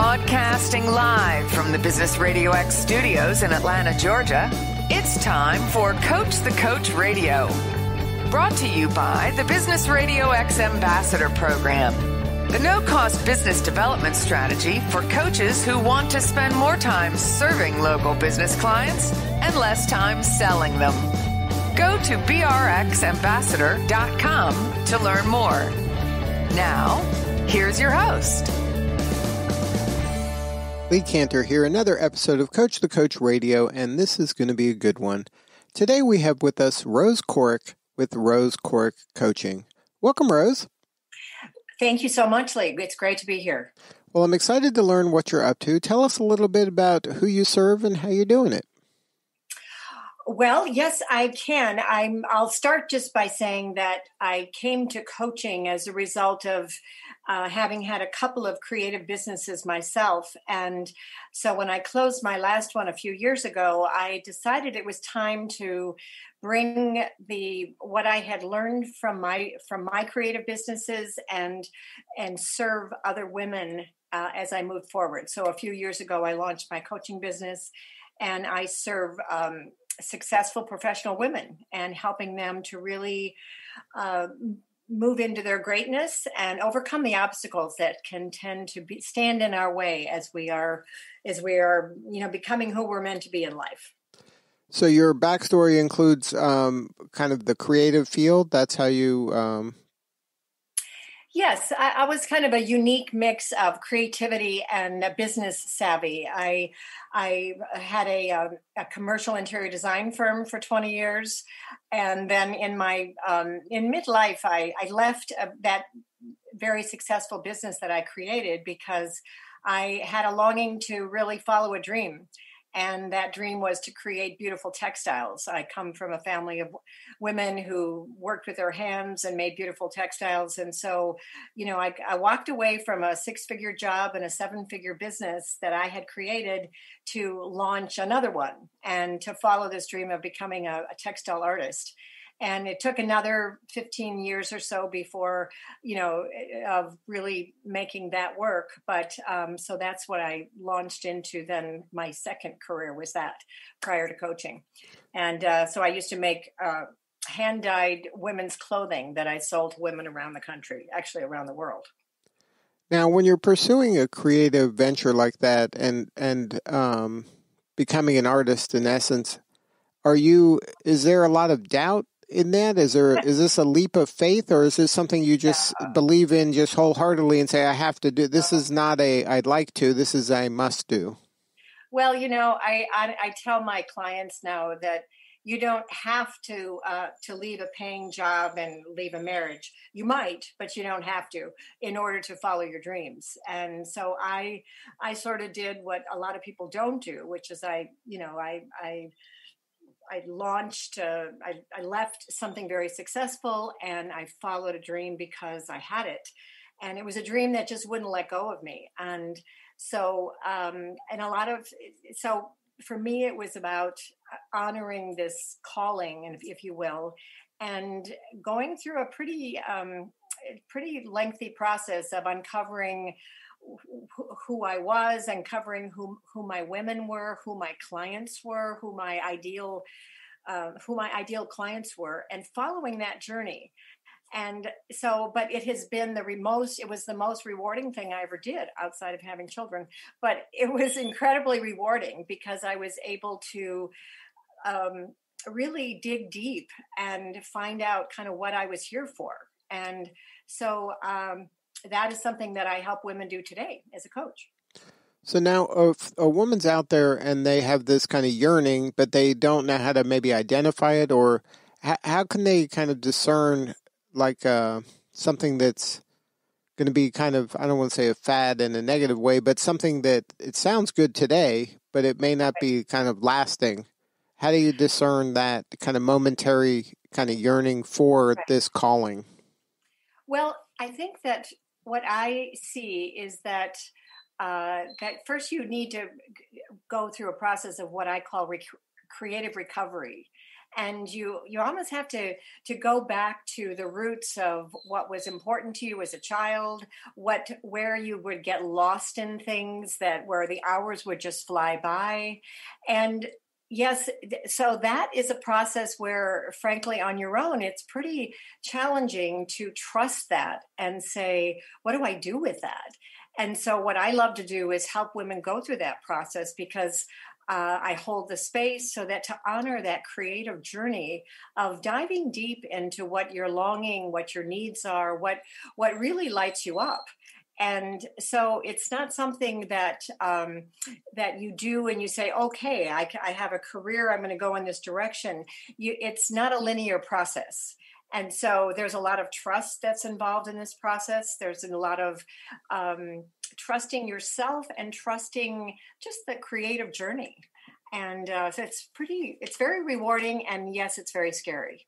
Broadcasting live from the Business RadioX studios in Atlanta, Georgia, it's time for Coach the Coach Radio. Brought to you by the Business RadioX Ambassador Program, the no-cost business development strategy for coaches who want to spend more time serving local business clients and less time selling them. Go to brxambassador.com to learn more. Now, here's your host. Lee Cantor here, another episode of Coach the Coach Radio, and this is going to be a good one. Today we have with us Rose Corrick with Rose Corrick Coaching. Welcome, Rose. Thank you so much, Lee. It's great to be here. Well, I'm excited to learn what you're up to. Tell us a little bit about who you serve and how you're doing it. Well, yes, I can. I'll start just by saying that I came to coaching as a result of having had a couple of creative businesses myself. And so when I closed my last one a few years ago, I decided it was time to bring what I had learned from my creative businesses and serve other women as I moved forward. So a few years ago, I launched my coaching business, and I serve successful professional women and helping them to really move into their greatness and overcome the obstacles that can tend to stand in our way as we are, becoming who we're meant to be in life. So your backstory includes kind of the creative field. That's how you... Yes, I was kind of a unique mix of creativity and business savvy. I had a commercial interior design firm for 20 years. And then in midlife, I left that very successful business that I created because I had a longing to really follow a dream. And that dream was to create beautiful textiles. I come from a family of women who worked with their hands and made beautiful textiles. And so, I walked away from a 6-figure job and a 7-figure business that I had created to launch another one and to follow this dream of becoming a textile artist. And it took another 15 years or so before, of really making that work. But so that's what I launched into. Then my second career was that prior to coaching. And so I used to make hand-dyed women's clothing that I sold to women around the country, actually around the world. Now, when you're pursuing a creative venture like that and becoming an artist in essence, is there a lot of doubt in that? Is this a leap of faith, or is this something you just believe in just wholeheartedly and say, I have to do, this is not I'd like to, this is I must do? Well, I tell my clients now that you don't have to leave a paying job and leave a marriage. You might, but you don't have to in order to follow your dreams. And so I sort of did what a lot of people don't do, which is I launched, I left something very successul, and I followed a dream because I had it. And it was a dream that just wouldn't let go of me. And so, so for me, it was about honoring this calling, if you will, and going through a pretty lengthy process of uncovering who I was, uncovering who my women were, who my clients were, who my ideal clients were, and following that journey. And so, but it has been it was the most rewarding thing I ever did outside of having children. But it was incredibly rewarding because I was able to really dig deep and find out kind of what I was here for. And so that is something that I help women do today as a coach. So now if a woman's out there and they have this kind of yearning, but they don't know how to maybe identify it, or how can they kind of discern like something that's going to be kind of, I don't want to say a fad in a negative way, but something that it sounds good today, but it may not be kind of lasting. How do you discern that kind of momentary kind of yearning for this calling? Well, I think that what I see is that first you need to go through a process of what I call creative recovery. And you almost have to go back to the roots of what was important to you as a child, where you would get lost in things that where the hours would just fly by. And yes, so that is a process where, frankly, on your own, it's pretty challenging to trust that and say, what do I do with that? And so what I love to do is help women go through that process, because I hold the space so that to honor that creative journey of diving deep into what you're longing, what your needs are, what really lights you up. And so it's not something that that you do and you say, okay, I have a career, I'm going to go in this direction. It's not a linear process. And so there's a lot of trust that's involved in this process. There's a lot of trusting yourself and trusting just the creative journey. And so it's very rewarding. And yes, it's very scary.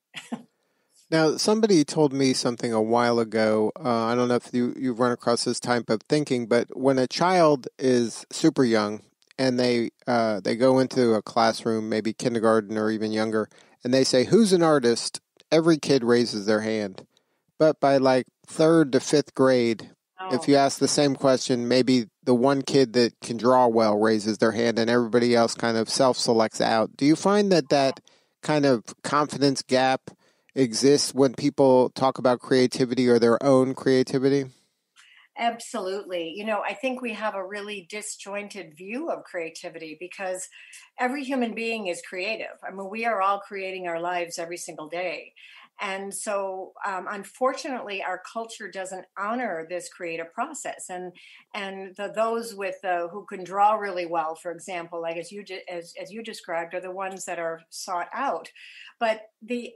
Now, somebody told me something a while ago. I don't know if you've run across this type of thinking, but when a child is super young and they go into a classroom, maybe kindergarten or even younger, and they say, "Who's an artist?" Every kid raises their hand. But by like 3rd to 5th grade, if you ask the same question, maybe the one kid that can draw well raises their hand and everybody else kind of self-selects out. Do you find that kind of confidence gap exists when people talk about creativity or their own creativity? Absolutely. I think we have a really disjointed view of creativity, because every human being is creative. I mean, we are all creating our lives every single day. And so, unfortunately, our culture doesn't honor this creative process. And those with who can draw really well, for example, like as you described, are the ones that are sought out. But the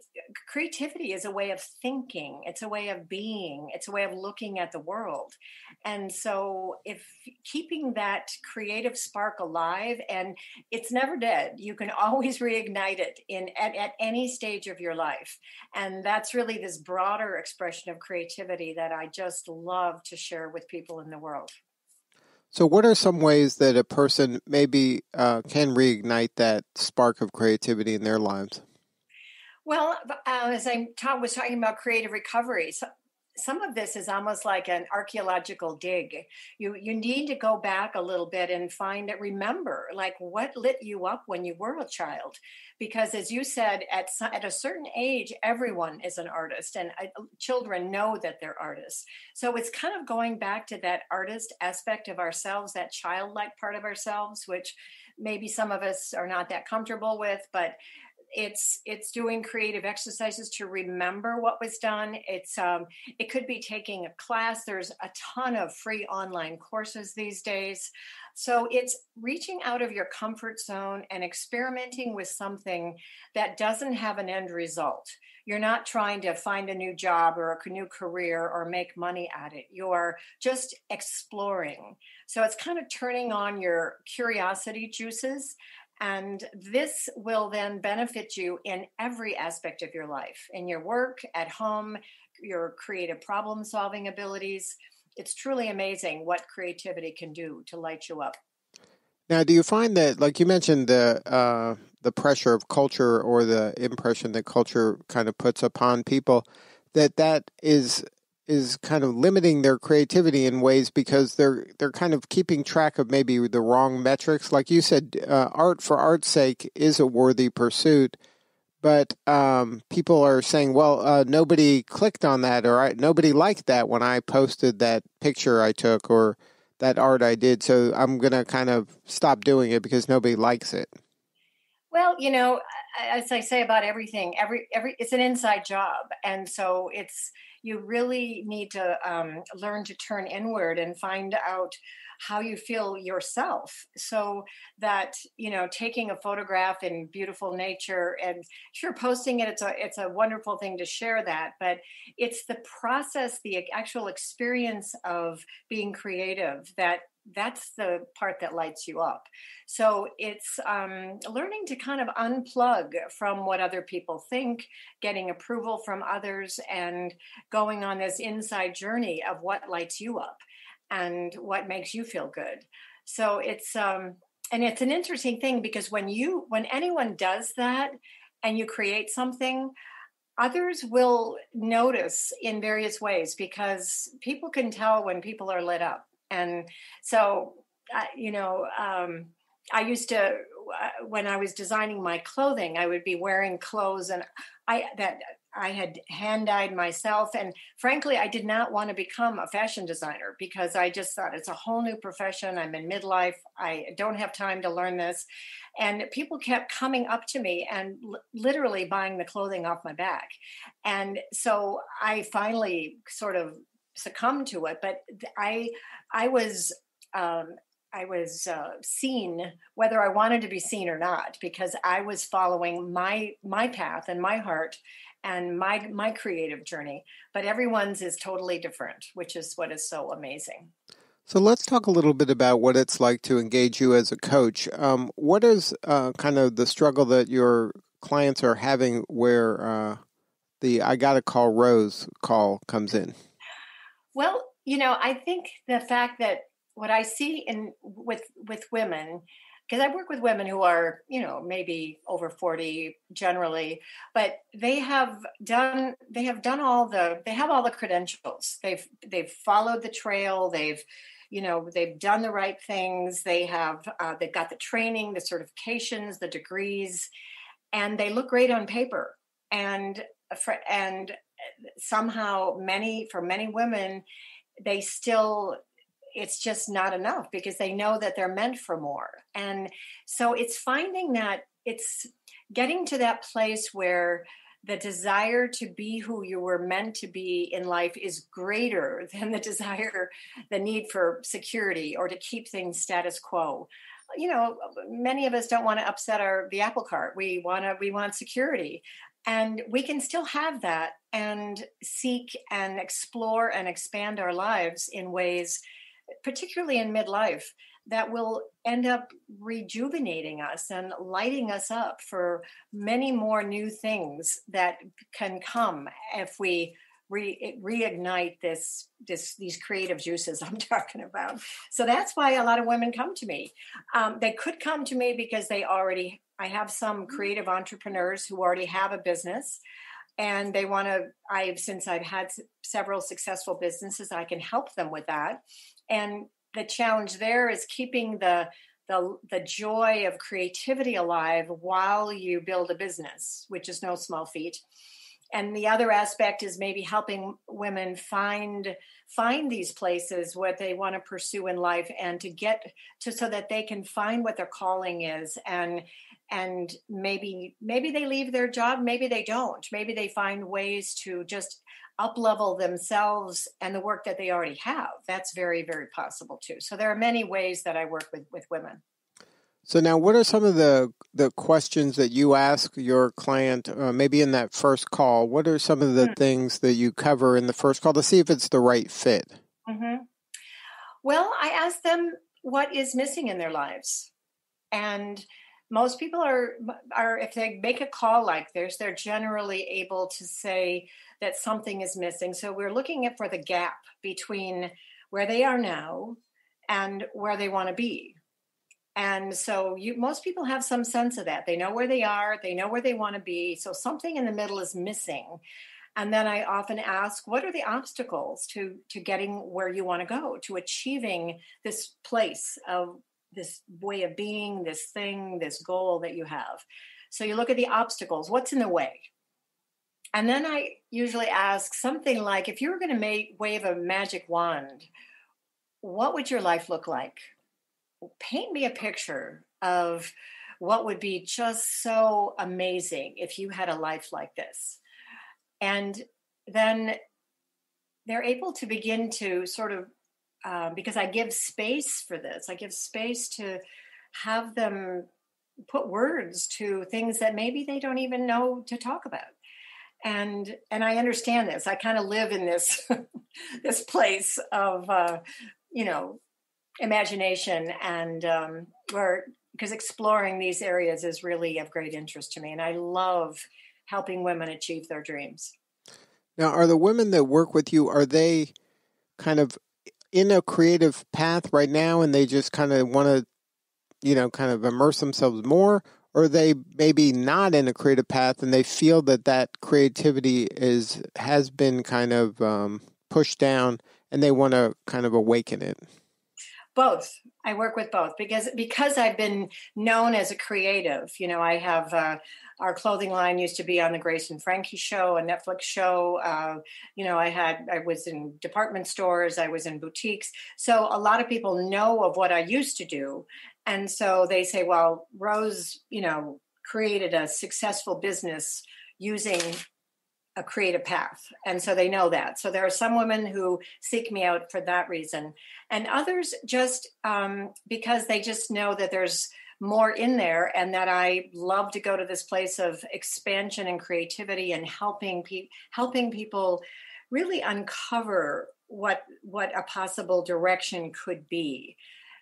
creativity is a way of thinking. It's a way of being. It's a way of looking at the world. And so, if keeping that creative spark alive, and it's never dead, you can always reignite it at any stage of your life. And that's really this broader expression of creativity that I just love to share with people in the world. So what are some ways that a person maybe can reignite that spark of creativity in their lives? Well, as I was talking about creative recovery, some of this is almost like an archaeological dig. You need to go back a little bit and remember, like, what lit you up when you were a child. Because as you said, at a certain age, everyone is an artist, and children know that they're artists. So it's kind of going back to that artist aspect of ourselves, that childlike part of ourselves, which maybe some of us are not that comfortable with, but it's doing creative exercises to remember what was done. It could be taking a class. There's a ton of free online courses these days. So it's reaching out of your comfort zone and experimenting with something that doesn't have an end result. You're not trying to find a new job or a new career or make money at it. You're just exploring. So it's kind of turning on your curiosity juices. And this will then benefit you in every aspect of your life, in your work, at home, your creative problem solving abilities. It's truly amazing what creativity can do to light you up. Now, do you find that, like you mentioned, the pressure of culture or the impression that culture kind of puts upon people, that is kind of limiting their creativity in ways because they're kind of keeping track of maybe the wrong metrics? Like you said, art for art's sake is a worthy pursuit, but people are saying, well, nobody clicked on that, or nobody liked that when I posted that picture I took or that art I did, so I'm going to kind of stop doing it because nobody likes it. Well, as I say about everything, it's an inside job. And so you really need to learn to turn inward and find out how you feel yourself, so that, taking a photograph in beautiful nature, and sure, posting it, it's a wonderful thing to share that, but it's the process, the actual experience of being creative, that's the part that lights you up. So it's learning to kind of unplug from what other people think, getting approval from others, and going on this inside journey of what lights you up and what makes you feel good. So it's and it's an interesting thing, because when anyone does that and you create something, others will notice in various ways, because people can tell when people are lit up. And so, I used to, when I was designing my clothing, I would be wearing clothes that I had hand dyed myself. And frankly, I did not want to become a fashion designer, because I just thought it's a whole new profession. I'm in midlife. I don't have time to learn this. And people kept coming up to me and literally buying the clothing off my back. And so I finally sort of succumbed to it. But I was seen, whether I wanted to be seen or not, because I was following my path and my heart and my creative journey. But everyone's is totally different, which is what is so amazing. So let's talk a little bit about what it's like to engage you as a coach. What is kind of the struggle that your clients are having where the I Gotta Call Rose call comes in? Well, I think the fact that what I see with women, because I work with women who are, maybe over 40 generally, but they have all the credentials. They've followed the trail. They've done the right things. They've got the training, the certifications, the degrees, and they look great on paper. And somehow for many women, it's just not enough, because they know that they're meant for more. And so it's finding that it's getting to that place where the desire to be who you were meant to be in life is greater than the need for security or to keep things status quo. Many of us don't want to upset the apple cart. We want security. And we can still have that and seek and explore and expand our lives in ways, particularly in midlife, that will end up rejuvenating us and lighting us up for many more new things that can come if we reignite these creative juices I'm talking about. So that's why a lot of women come to me. They could come to me because I have some creative entrepreneurs who already have a business, and they want to, since I've had several successful businesses, I can help them with that. And the challenge there is keeping the joy of creativity alive while you build a business, which is no small feat. And the other aspect is maybe helping women find these places what they want to pursue in life, and to get to, so that they can find what their calling is. And maybe they leave their job, maybe they don't. Maybe they find ways to just up-level themselves and the work that they already have. That's very, very possible too. So there are many ways that I work with women. So now, what are some of the questions that you ask your client, maybe in that first call? What are some of the things that you cover in the first call to see if it's the right fit? Mm-hmm. Well, I ask them what is missing in their lives. And most people are if they make a call like this, they're generally able to say that something is missing. So we're looking for the gap between where they are now and where they want to be. And so most people have some sense of that. They know where they are. They know where they want to be. So something in the middle is missing. And then I often ask, what are the obstacles to getting where you want to go, to achieving this place of this way of being, this thing, this goal that you have? So you look at the obstacles. What's in the way? And then I usually ask something like, if you were going to wave a magic wand, what would your life look like? Paint me a picture of what would be just so amazing if you had a life like this. And then they're able to begin to sort of, because I give space for this, I give space to have them put words to things that maybe they don't even know to talk about. And I understand this. I kind of live in this this place of, imagination, and because exploring these areas is really of great interest to me. And I love helping women achieve their dreams. Now, are the women that work with you, are they kind of in a creative path right now and they just kind of want to, kind of immerse themselves more? or they maybe not in a creative path and they feel that creativity has been kind of pushed down and they want to kind of awaken it? Both. I work with both because I've been known as a creative. I have our clothing line used to be on the Grace and Frankie show, a Netflix show. I was in department stores, I was in boutiques. So a lot of people know of what I used to do. And so they say, well, Rose, created a successful business using a creative path. And so they know that. So there are some women who seek me out for that reason. And others just because they just know that there's more in there and that I love to go to this place of expansion and creativity and helping people really uncover what a possible direction could be.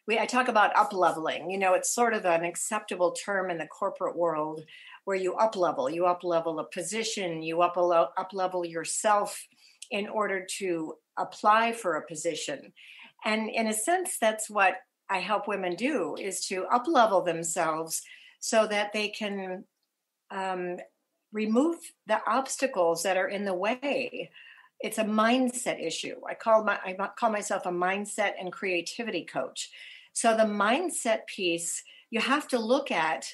I talk about up-leveling. It's sort of an acceptable term in the corporate world where you up-level a position, you up-level yourself in order to apply for a position. And in a sense, that's what I help women do, is to up-level themselves so that they can remove the obstacles that are in the way. It's a mindset issue. I call myself a mindset and creativity coach. So the mindset piece you have to look at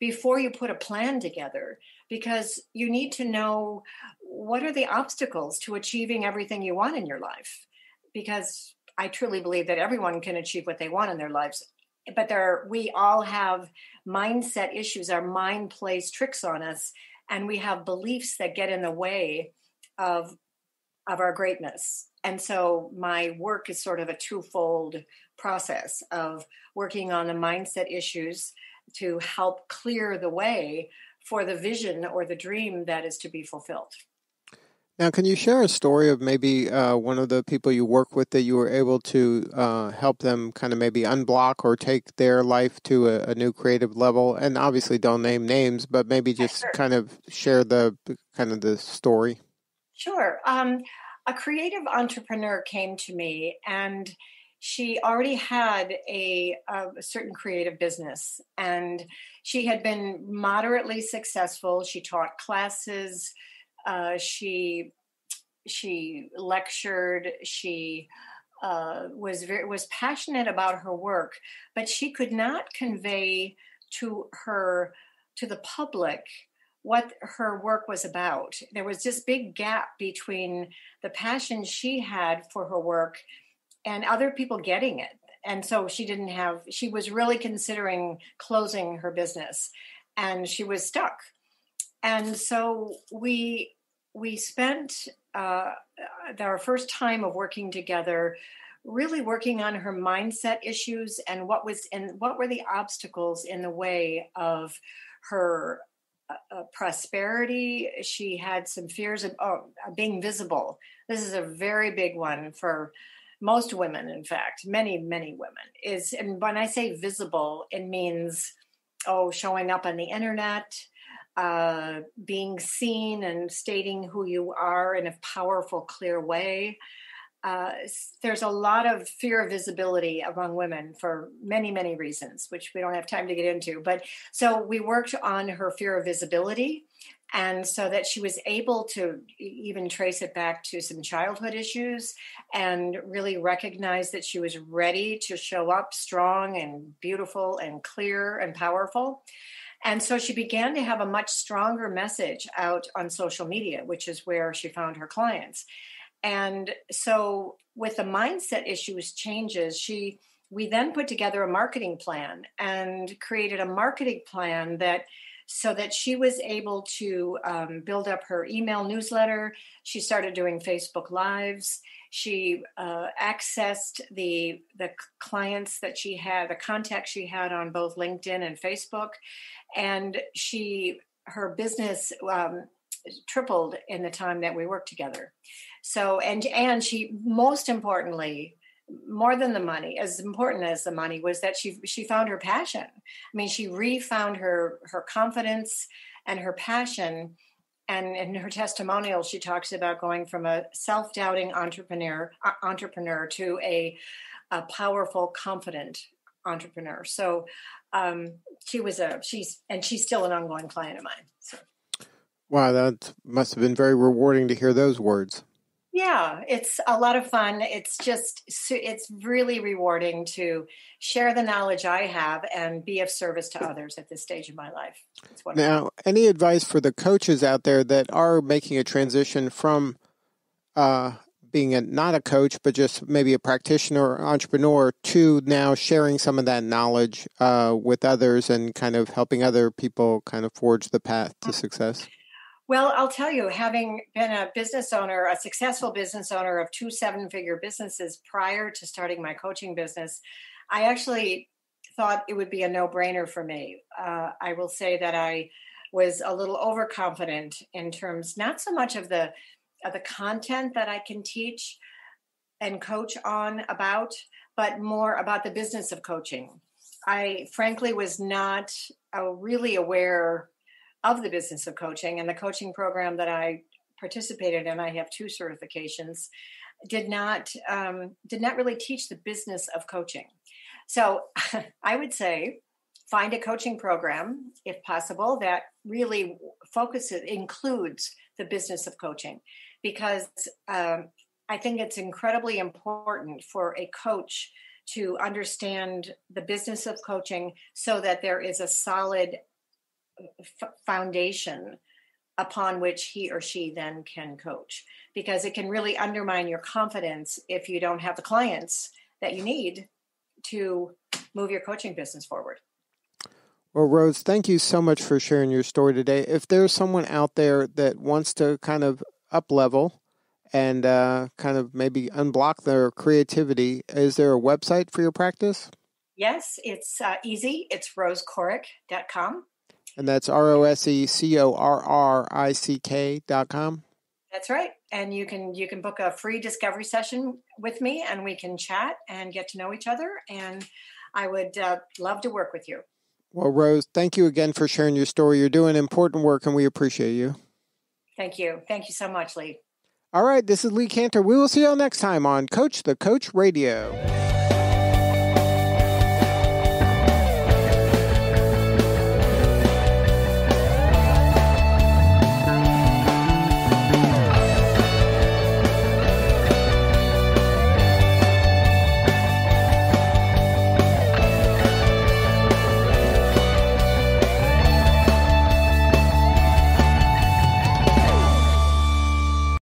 before you put a plan together, because you need to know what are the obstacles to achieving everything you want in your life. Because I truly believe that everyone can achieve what they want in their lives. But we all have mindset issues. Our mind plays tricks on us, and we have beliefs that get in the way of our greatness. And so my work is sort of a twofold process of working on the mindset issues to help clear the way for the vision or the dream that is to be fulfilled. Now, can you share a story of maybe one of the people you work with that you were able to help them kind of maybe unblock or take their life to a new creative level? And obviously don't name names, but maybe just kind of share the story. Sure. A creative entrepreneur came to me, and she already had a certain creative business, and she had been moderately successful. She taught classes. She lectured. She was passionate about her work, but she could not convey to the public what her work was about. There was this big gap between the passion she had for her work and other people getting it. And so she was really considering closing her business, and she was stuck. And so we spent our first time of working together really working on her mindset issues and what were the obstacles in the way of her prosperity. She had some fears of being visible. This is a very big one for most women. In fact, many women and when I say visible, it means showing up on the internet, being seen and stating who you are in a powerful, clear way. There's a lot of fear of visibility among women for many reasons, which we don't have time to get into. But so we worked on her fear of visibility, and so that she was able to even trace it back to some childhood issues and really recognize that she was ready to show up strong and beautiful and clear and powerful. And so she began to have a much stronger message out on social media, which is where she found her clients. And so with the mindset issues changes, we then put together a marketing plan and created a marketing plan so that she was able to build up her email newsletter. She started doing Facebook Lives. She accessed the clients that she had, the contacts she had on both LinkedIn and Facebook. And her business tripled in the time that we worked together. So, and she, most importantly, more than the money, as important as the money, was that she found her passion. I mean, she refound her confidence and her passion. And in her testimonial, she talks about going from a self-doubting entrepreneur to a powerful, confident entrepreneur. So she's still an ongoing client of mine. So. Wow, that must have been very rewarding to hear those words. Yeah, it's a lot of fun. It's really rewarding to share the knowledge I have and be of service to others at this stage of my life. Now, any advice for the coaches out there that are making a transition from being not a coach, but just maybe a practitioner or entrepreneur to now sharing some of that knowledge with others and kind of helping other people kind of forge the path to success? Well, I'll tell you, having been a successful business owner of 2 7-figure businesses prior to starting my coaching business, I actually thought it would be a no-brainer for me. I will say that I was a little overconfident in terms, not so much of the content that I can teach and coach on about, but more about the business of coaching. I frankly was not really aware of the business of coaching, and the coaching program that I participated in, I have 2 certifications, did not really teach the business of coaching. So I would say find a coaching program, if possible, that really includes the business of coaching, because I think it's incredibly important for a coach to understand the business of coaching so that there is a solid foundation upon which he or she then can coach, because it can really undermine your confidence if you don't have the clients that you need to move your coaching business forward. Well, Rose, thank you so much for sharing your story today. If there's someone out there that wants to kind of up level and kind of maybe unblock their creativity, is there a website for your practice? Yes, it's easy. It's rosecorrick.com. And that's ROSECORRICK.com. That's right. And you can book a free discovery session with me, and we can chat and get to know each other. And I would love to work with you. Well, Rose, thank you again for sharing your story. You're doing important work, and we appreciate you. Thank you. Thank you so much, Lee. All right, this is Lee Cantor. We will see you all next time on Coach the Coach Radio.